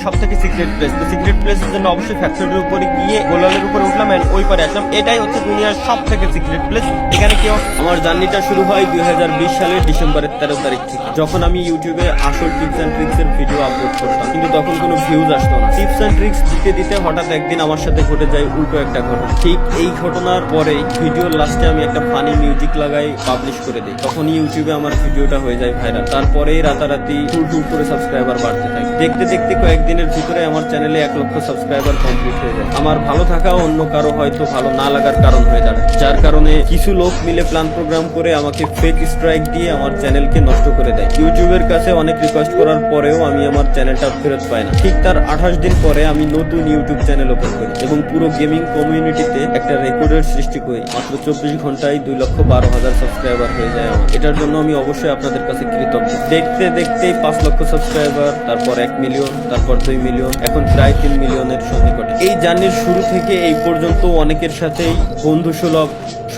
সব থেকে secret place. তো সিক্রেট প্লেসের জন্য অবশ্যই ফ্যাক্টরির উপরে গিয়ে গোলালের উপরে উঠলাম এন্ড ওই পারে আসলাম। এটাই হচ্ছে দুনিয়ার সব থেকে সিক্রেট প্লেস। এখানে কেউ আমার জার্নিটা শুরু হয় 2020 সালের ডিসেম্বরের 13 তারিখ থেকে, যখন আমি ইউটিউবে আসল টিপস অ্যান্ড ট্রিক্স এর ভিডিও আপলোড করতাম, কিন্তু তখন কোনো ভিউজ আসতো না। টিপস অ্যান্ড ট্রিক্স দিতে দিতে হঠাৎ একদিন আমার সাথে ঘটে যায় উল্টো একটা ঘটনা। ঠিক এই ঘটনার পরে ভিডিওর লাস্টে আমি একটা ফানি মিউজিক লাগাই পাবলিশ করে দিই। তখন ইউটিউবে আমার ভিডিওটা হয়ে যায় ভাইরাল। তারপরেই রাতারাতি হুড় করে সাবস্ক্রাইবার বাড়তে থাকে। দেখতে দেখতে কয়েকদিনের ভিতরে আমার চ্যানেলে 1 লক্ষ সাবস্ক্রাইবার কমপ্লিট হয়ে যায়। আমার ভালো থাকা অন্য কারো হয়তো ভালো না লাগার কারণ হয়ে দাঁড়ায়, যার কারণে কিছু লোক মিলে প্ল্যান প্রোগ্রাম করে আমাকে ফেক স্ট্রাইক দিয়ে আমার চ্যানেলকে নষ্ট করে দেয়। ইউটিউবের কাছে অনেক রিকোয়েস্ট করার পরেও আমি আমার চ্যানেলটা ফেরত পাই না। ঠিক তার 28 দিন পরে আমি নতুন ইউটিউব চ্যানেল ওপেন করি এবং পুরো গেমিং কমিউনিটিতে একটা রেকর্ডের সৃষ্টি করি। মাত্র 24 ঘন্টায় 2,12,000 সাবস্ক্রাইবার হয়ে যায় আমার। এটার জন্য আমি অবশ্যই আপনাদের কাছে কৃতজ্ঞ। দেখতে দেখতেই 5 লক্ষ সাবস্ক্রাইবার, তারপর 1 মিলিয়ন, তারপর 2 মিলিয়ন, এখন প্রায় 3 মিলিয়নের সন্নিকটে। এই জার্নির শুরু থেকে এই পর্যন্ত অনেকের সাথেই বন্ধুসুলভ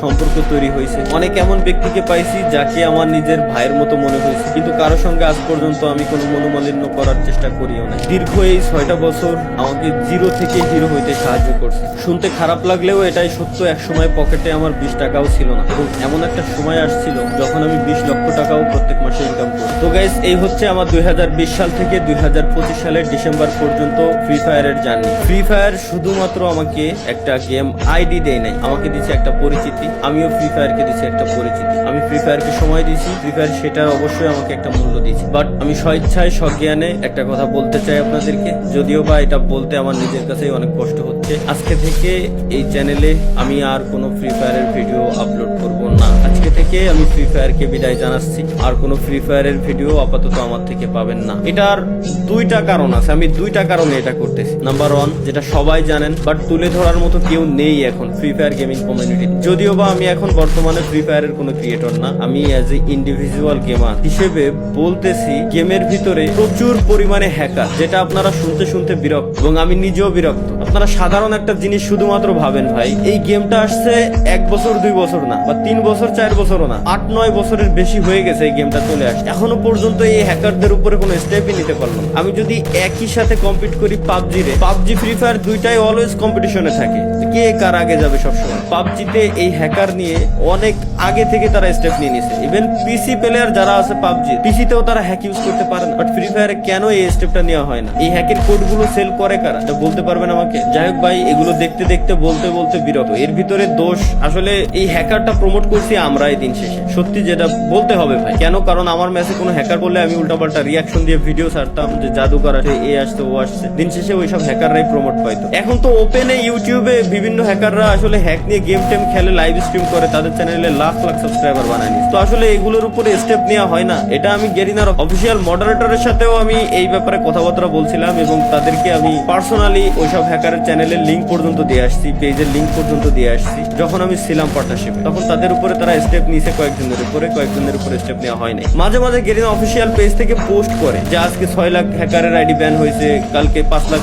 সম্পর্ক তৈরি হয়েছে। অনেক এমন ব্যক্তিকে পাইছি যাকে আমার নিজের ভাইয়ের মতো মনে হয়েছে, কিন্তু কারো সঙ্গে আজ পর্যন্ত আমি কোনো মনোমালিন্য করার চেষ্টা করিও না। দীর্ঘ এই 6টা বছর আমাকে জিরো থেকে হিরো হইতে সাহায্য করছে। শুনতে খারাপ লাগলেও এটাই সত্য, এক সময় পকেটে আমার 20 টাকাও ছিল না এবং এমন একটা সময় আসছিল যখন আমি 20 লক্ষ টাকাও প্রত্যেক মাসে ইনকাম করি। তো গাইস, এই হচ্ছে আমার 2020 সাল থেকে 2025 সালের ডিসেম্বর পর্যন্ত ফ্রি ফায়ারের জার্নি। ফ্রি ফায়ার শুধুমাত্র আমাকে একটা গেম আইডি দেয় নাই, আমাকে দিচ্ছে একটা পরিচিতি। আমিও ফ্রি ফায়ারকে দিচ্ছি একটা পরিচিতি। আমি ফ্রি ফায়ারকে সময় দিয়েছি, ফ্রি ফায়ার সেটার অবশ্যই আমাকে একটা মূল্য দিয়েছি। বাট আমি স্বেচ্ছায় সজ্ঞানে একটা কথা বলতে চাই আপনাদেরকে, যদিও বা এটা বলতে আমার নিজের কাছেই অনেক কষ্ট হচ্ছে। আজকে থেকে এই চ্যানেলে আমি আর কোনো ফ্রি ফায়ারের ভিডিও আপলোড করব না। আজকে থেকে আমি ফ্রি ফায়ারকে বিদায় জানাচ্ছি। আর কোনো ফ্রি ফায়ারের ভিডিও আপাতত আমার থেকে পাবেন না। এটার 2টা কারণ আছে, আমি 2টা কারণে এটা করতেছি। নাম্বার 1, যেটা সবাই জানেন বাট তুলে ধরার মতো কেউ নেই এখন ফ্রি ফায়ার গেমিং কমিউনিটি। যদিও বা আমি এখন বর্তমানে ফ্রি ফায়ারের কোনো ক্রিয়েটর না, আমি অ্যাজ এ ইন্ডিভিজুয়াল গেমার হিসেবে বলতেছি, গেমের ভিতরে প্রচুর পরিমাণে হ্যাকার, যেটা আপনারা শুনতে শুনতে বিরক্ত এবং আমি নিজেও বিরক্ত। আপনারা সাধারণ একটা জিনিস শুধুমাত্র ভাবেন, ভাই এই গেমটা আসছে 1 বছর 2 বছর না, বা 3 বছর 4 বছরও না, 8-9 বছরের বেশি হয়ে গেছে এই গেমটা চলে আসছে। এখনো পর্যন্ত এই হ্যাকারদের উপরে কোনো স্টেপই নিতে পারলাম না। আমি যদি একই সাথে কম্পিট করি পাবজি ফ্রি ফায়ার দুইটাই অলওয়েজ কম্পিটিশনে থাকে, কে কার আগে যাবে সবসময়। পাবজিতে এই হ্যাকার নিয়ে অনেক আগে থেকে তারা স্টেপ নিয়ে নিছে। ইভেন পিসি প্লেয়ার যারা আছে পাবজি, পিসিতেও তারা হ্যাক ইউজ করতে পারে না। বাট ফ্রি ফায়ারে কেন এই স্টেপটা নেওয়া হয় না? এই হ্যাকের কোডগুলো সেল করে কারা, এটা বলতে পারবেন আমাকে? যাই হোক ভাই, এগুলো দেখতে দেখতে বলতে বলতে বিরক্ত। এর ভিতরে দোষ আসলে এই হ্যাকারটা প্রমোট করছি আমরা এই দিন শেষে, সত্যি যেটা বলতে হবে ভাই। কেন? কারণ আমার ম্যাচে কোনো হ্যাকার বললে আমি উল্টাপাল্টা রিয়াকশন দিয়ে ভিডিও ছাড়তাম যে জাদুকর আছে, এ আসছে, ও আসছে। দিন শেষে ওইসব হ্যাকাররাই প্রমোট পাইতো। এখন তো ওপেনে ইউটিউবে বিভিন্ন হ্যাকাররা আসলে হ্যাক নিয়ে গেম টেম খেলে, লাইভ স্ট্রিম করে, তাদের চ্যানেলে লাখ লাখ সাবস্ক্রাইবার বানায় নিচ্ছে। তো আসলে এগুলোর উপরে স্টেপ নেওয়া হয় না। এটা আমি গেরিনার অফিসিয়াল মডারেটরের সাথেও আমি এই ব্যাপারে কথাবার্তা বলছিলাম এবং তাদেরকে আমি পার্সোনালি ওইসব হ্যাকারের চ্যানেলের লিঙ্ক পর্যন্ত দিয়ে আসছি, পেজের লিঙ্ক পর্যন্ত দিয়ে আসছি। যখন আমি ছিলাম পার্টনারশিপে, তখন তাদের উপরে তারা স্টেপ নিয়েছে কয়েকজনের উপরে স্টেপ নেওয়া হয় নাই। মাঝে মাঝে গেরিনা অফিসিয়াল পেজ থেকে পোস্ট করে যে আজকে 6 লাখ হ্যাকারের আইডি ব্যান হয়েছে, কালকে 5 লাখ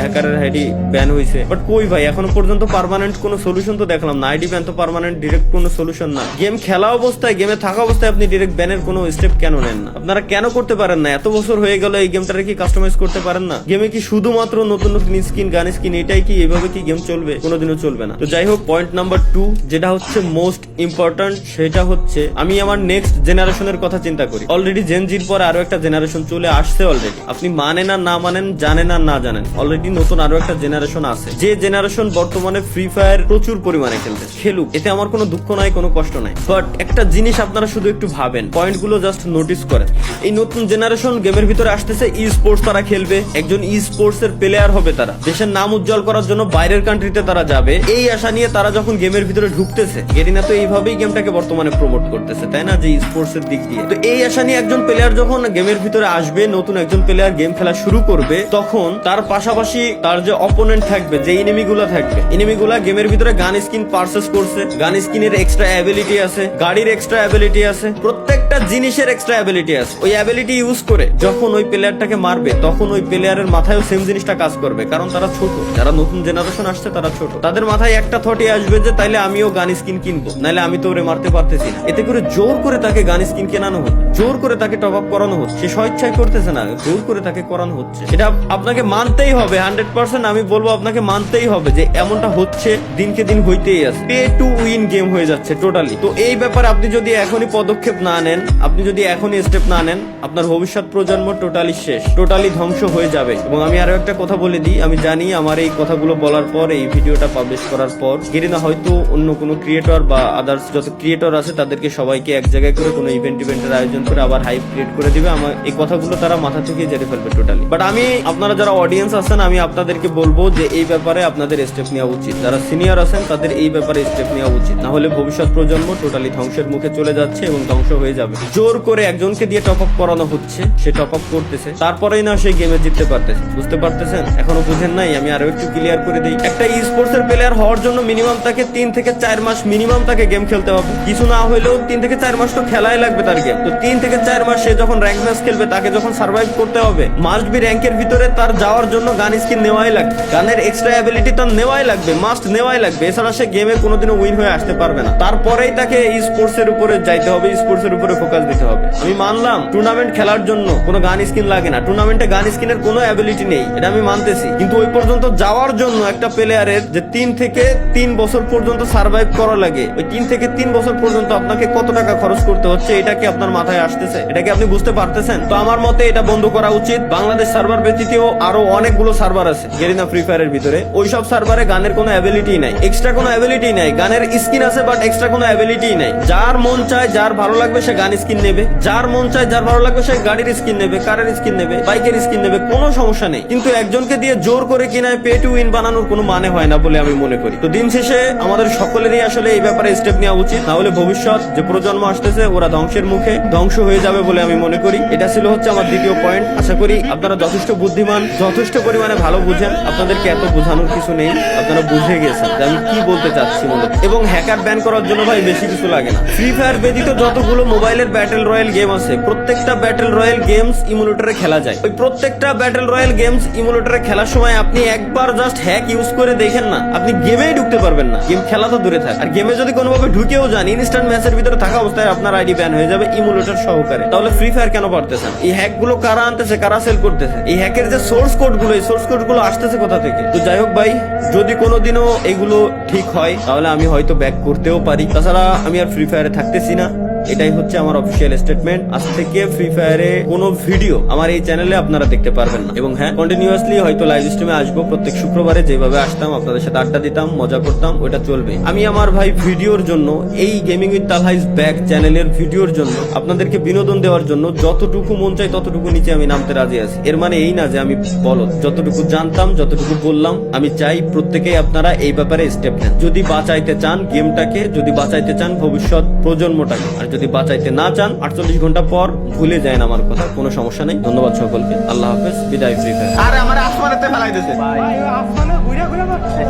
হ্যাকারের আইডি ব্যান হয়েছে। বাট কই ভাই, এখনো পর্যন্ত পার্মানেন্ট কোনো সলিউশন তো দেখলাম না। আইডি ব্যান তো পার্মানেন্ট ডিরেক্ট কোনো সলিউশন না। গেম খেলা অবস্থায়, গেমে থাকা অবস্থায় আপনি ডিরেক্ট ব্যানের কোনো স্টেপ কেন নেন না? আপনারা কেন করতে পারেন না? এত বছর হয়ে গেল এই গেমটারে কি কাস্টমাইজ করতে পারেন না? গেমে কি শুধুমাত্র নতুন নতুন স্কিন, গান স্কিন, এটাই কি এভাবে কি গেম চলবে? কোনোদিনও চলবে না। তো যাই হোক, পয়েন্ট নাম্বার 2 যেটা হচ্ছে মোস্ট ইম্পর্টেন্ট, সেটা হচ্ছে আমি আমার নেক্সট জেনারেশনের কথা চিন্তা করি। অলরেডি জেনজির পরে আরো একটা জেনারেশন চলে আসছে অলরেডি। আপনি মানেন আর না মানেন, জানেন আর না জানেন, অলরেডি নতুন আরো একটা জেনারেশন আছে, যে জেনারেশন বর্তমানে ফ্রি ফায়ার প্রচুর পরিমাণে খেলুক, এতে আমার কোনো দুঃখ নাই, কোনো কষ্ট নাই। বাট একটা জিনিস আপনারা শুধু একটু ভাবেন, পয়েন্টগুলো জাস্ট নোটিস করেন। এই নতুন জেনারেশন গেমের ভিতরে আসতেছে, ই স্পোর্টস তারা খেলবে, একজন ই স্পোর্টস এর প্লেয়ার হবে, তারা দেশের নাম উজ্জ্বল করার জন্য বাইরের কান্ট্রিতে তারা যাবে। এই আশা নিয়ে তারা যখন গেমের ভিতরে ঢুকতেছে, গেরিনা তো এইভাবেই গেমটাকে বর্তমানে প্রমোট করতেছে, তাই না, যে স্পোর্টস এর দিক দিয়ে। তো এই আশা নিয়ে একজন প্লেয়ার যখন গেমের ভিতরে আসবে, নতুন একজন প্লেয়ার গেম খেলা শুরু করবে, তখন তার পাশাপাশি তার যে অপোনেন্ট থাকবে, যে এনিমিগুলা থাকবে, এনিমিগুলা গেমের ভিতরে গান স্কিন পারচেজ করছে, গান স্কিনের এক্সট্রা অ্যাবিলিটি আছে, গাড়ির এক্সট্রা অ্যাবিলিটি আছে, প্রত্যেকটা জিনিসের এক্সট্রা অ্যাবিলিটি আছে। ওই অ্যাবিলিটি ইউজ করে যখন ওই প্লেয়ারটাকে মারবে তখন ওই প্লেয়ারের মাথায়ও সেম জিনিসটা কাজ করবে, কারণ তারা ছোট, যারা নতুন জেনারেশন আসছে তারা ছোট, তাদের মাথায় একটা থটই আসবে যে তাইলে আমিও গান স্কিন কিনবো, নাহলে আমি তো ওরে মারতে পারতেছি না। এতে করে জোর করে তাকে গান স্কিন কেনানো হচ্ছে, জোর করে তাকে টপ আপ করানো হচ্ছে। সে স্বেচ্ছায় করতেছে না, জোর করে তাকে করানো হচ্ছে। এটা আপনাকে মানতেই হবে, 100% আমি বলবো আপনাকে মানতেই হবে যে এমনটা হচ্ছে, দিনকে দিন হইতেই আছে। পে টু উইন গেম হয়ে যাচ্ছে টোটালি। তো এই ব্যাপারে আপনি যদি এখনই পদক্ষেপ না নেন, আপনি যদি এখনই স্টেপ না নেন, আপনার ভবিষ্যৎ প্রজন্ম টোটালি শেষ, টোটালি ধ্বংস হয়ে যাবে। এবং আমি আরো একটা কথা বলে দিই, আমি জানি আমার এই কথাগুলো বলার পর, এই ভিডিওটা পাবলিশ করার পর গেরিনা হয়তো অন্য কোনো ক্রিয়েটর বা আদার্স যত ক্রিয়েটর আছে তাদেরকে সবাইকে এক জায়গায় করে কোনো ইভেন্টের আয়োজন করে আবার হাইপ ক্রিয়েট করে দিবে। আমার এই কথাগুলো তারা মাথা থেকে জেনে ফেলবে টোটালি। বাট আমি আপনারা যারা অডিয়েন্স আছেন, আমি আপনাদেরকে বলবো যে এই ব্যাপারে আপনাদের স্টেপ নেওয়া উচিত। যারা সিনিয়র আছেন তাদের এই ব্যাপারে স্টেপ নেওয়া উচিত, না হলে ভবিষ্যৎ প্রজন্ম টোটালি ধ্বংসের মুখে চলে যাচ্ছে এবং ধ্বংস হয়ে যাবে। জোর করে একজনকে দিয়ে টপ আপ করানো হচ্ছে, সে টপ আপ করতেছে, তারপরেই না সেই গেমে জিততে পারতেছে। বুঝতে পারতেছেন? এখনো বুঝেন নাই? আমি আরো একটু ক্লিয়ার করে দিই। একটা ই স্পোর্টস এর প্লেয়ার হওয়ার জন্য মিনিমাম তাকে 3 থেকে 4 মাস মিনিমাম তাকে গেম খেলতে হবে। কিছু না হলেও 3 থেকে 4 মাস তো খেলাই লাগবে তার গেম। তো 3 থেকে 4 মাস সে যখন র্যাঙ্ক ম্যাচ খেলবে, তাকে যখন সার্ভাইভ করতে হবে, মাস্ট বি র্যাঙ্কের ভিতরে তার যাওয়ার জন্য গান স্কিন নেওয়াই লাগবে, গানের এক্সট্রা অ্যাবিলিটি তার নেওয়াই লাগবে, মাস্ট নেওয়াই লাগবে। এছাড়া সে গেমে কোনোদিনও উইন হয়ে আসতে পারবে না। তারপরেই তাকে ই স্পোর্টস এর উপরে যাইতে হবে, স্পোর্টস এর উপরে ফোকাস দিতে হবে। আমি মানলাম টুর্নামেন্ট খেলার জন্য কোনো গান স্কিন লাগে না, টুর্নামেন্টে গান স্কিনের কোনো অ্যাবিলিটি নেই, এটা আমি মানতেছি। কিন্তু ওই পর্যন্ত যাওয়ার জন্য একটা প্লেয়ারের যে 3 থেকে 3 বছর পর্যন্ত সার্ভাইভ করা লাগে, ওই 3 থেকে 3 বছর পর্যন্ত আপনাকে কত টাকা খরচ করতে হচ্ছে, এটা কি আপনার মাথায় আসতেছে? এটা কি আপনি বুঝতে পারতেছেন? তো আমার মতে এটা বন্ধ করা উচিত। বাংলাদেশ সার্ভার ব্যতীতও আরো অনেকগুলো সার্ভার আছে গেরিনা ফ্রি ফায়ারের ভিতরে, ওইসব সার্ভারে গানের কোনো অ্যাবিলিটি নাই, এক্সট্রা কোনো অ্যাবিলিটি নাই। গানের স্কিন আছে বাট এক্সট্রা কোনো অ্যাবিলিটি নাই। যার মন চায়, যার ভালো লাগবে সে গান স্কিন নেবে, যার মন চায়, যার ভালো লাগবে সে গাড়ির স্কিন নেবে, কারের স্কিন নেবে, বাইকের স্কিন নেবে, কোনো সমস্যা নেই। কিন্তু একজনকে দিয়ে জোর করে কিনায় পে টু উইন বানানোর কোনো মানে হয় না বলে আমি মনে করি। তো দিন শেষে আমাদের সকলেরই আসলে এই ব্যাপারে স্টেপ নেওয়া উচিত, না হলে ভবিষ্যৎ যে প্রজন্ম আসতেছে ওরা ধ্বংসের মুখে ধ্বংস হয়ে যাবে বলে আমি মনে করি। এটা ছিল হচ্ছে আমার দ্বিতীয় পয়েন্ট। আশা করি আপনারা যথেষ্ট বুদ্ধিমান, যথেষ্ট পরিমাণে ভালো বুঝেন, আপনাদেরকে এত বোঝানোর কিছু নেই, আপনারা বুঝে গেছেন যে আমি কি বলতে চাচ্ছি মূলত। এবং হ্যাকার ব্যান করার জন্য ভাই বেশি কিছু লাগে না। ফ্রি ফায়ার ব্যতীত যতগুলো মোবাইলের ব্যাটেল রয়্যাল গেম আছে, প্রত্যেকটা ব্যাটেল রয়্যাল গেমস ইমুলেটরে খেলা যায়। ওই প্রত্যেকটা ব্যাটেল রয়্যাল গেমস ইমুলেটরে খেলার সময় আপনি একবার জাস্ট হ্যাক ইউজ করে দেখেন না, আপনি গেমেই ঢুকতে পারবেন না। গেম খেলা তো দূরে থাকে, আর গেমে যদি কোনোভাবে ঢুকেও যান, ইনস্ট্যান্ট ম্যাচের ভিতরে থাকা অবস্থায় আপনার আইডি ব্যান হয়ে যাবে ইমুলেটর সহকারে। তাহলে ফ্রি ফায়ার কেন পারতেছেন? এই হ্যাক গুলো কারা আনতেছে, কারা সেল করতেছে? এই হ্যাকের যে সোর্স কোড গুলো, এই সোর্স কোড গুলো আসতেছে কোথা থেকে? তো যাই হোক ভাই, যদি কোনোদিনও এগুলো ঠিক হয় তাহলে আমি হয়তো ব্যাক করতেও পারি। তাছাড়া আমি আর ফ্রি ফায়ারে থাকতেছি না, এটাই হচ্ছে আমার অফিসিয়াল স্টেটমেন্ট। আজ থেকে ফ্রি ফায়ারে কোনো ভিডিও আমার এই চ্যানেলে আপনারা দেখতে পারবেন না। এবং হ্যাঁ, কন্টিনিউয়াসলি হয়তো লাইভ স্ট্রিমে আসবো, প্রত্যেক শুক্রবারে যেভাবে আসতাম আপনাদের সাথে আড্ডা দিতাম, মজা করতাম, ওটা চলবে। আমি আমার ভাই ভিডিওর জন্য, এই gaming with Talha is back চ্যানেলের ভিডিওর জন্য, আপনাদেরকে বিনোদন দেওয়ার জন্য যতটুকু মন চাই ততটুকু নিচে আমি নামতে রাজি আছি। এর মানে এই না যে আমি বলদ, যতটুকু জানতাম যতটুকু বললাম। আমি চাই প্রত্যেকেই আপনারা এই ব্যাপারে স্টেপ নেন, যদি বাঁচাইতে চান গেমটাকে, যদি বাঁচাইতে চান ভবিষ্যৎ প্রজন্মটাকে। আর যদি বাঁচাইতে না চান, 48 ঘন্টা পর ভুলে যায় আমার কথা, কোনো সমস্যা নেই। ধন্যবাদ সকলকে, আল্লাহ হাফেজ, বিদায় ফ্রি ফায়ার। আরে আমার আসমানেতে ফেলাই দিয়েছে ভাই, আসমানে ঘুরে ঘুরে মারছে।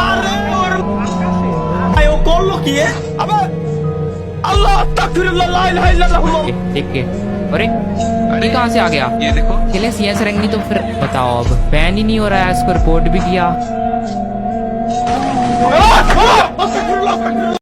আরে ওর ভাই ও করলো কি? আবার আল্লাহ তাকবীরুল্লাহ, লা ইলাহা ইল্লাল্লাহ। देख के अरे ये कहाँ से आ गया? ये देखो, चले CS रैंक नहीं तो फिर बताओ, अब बैन ही नहीं हो रहा है, इसको रिपोर्ट भी किया।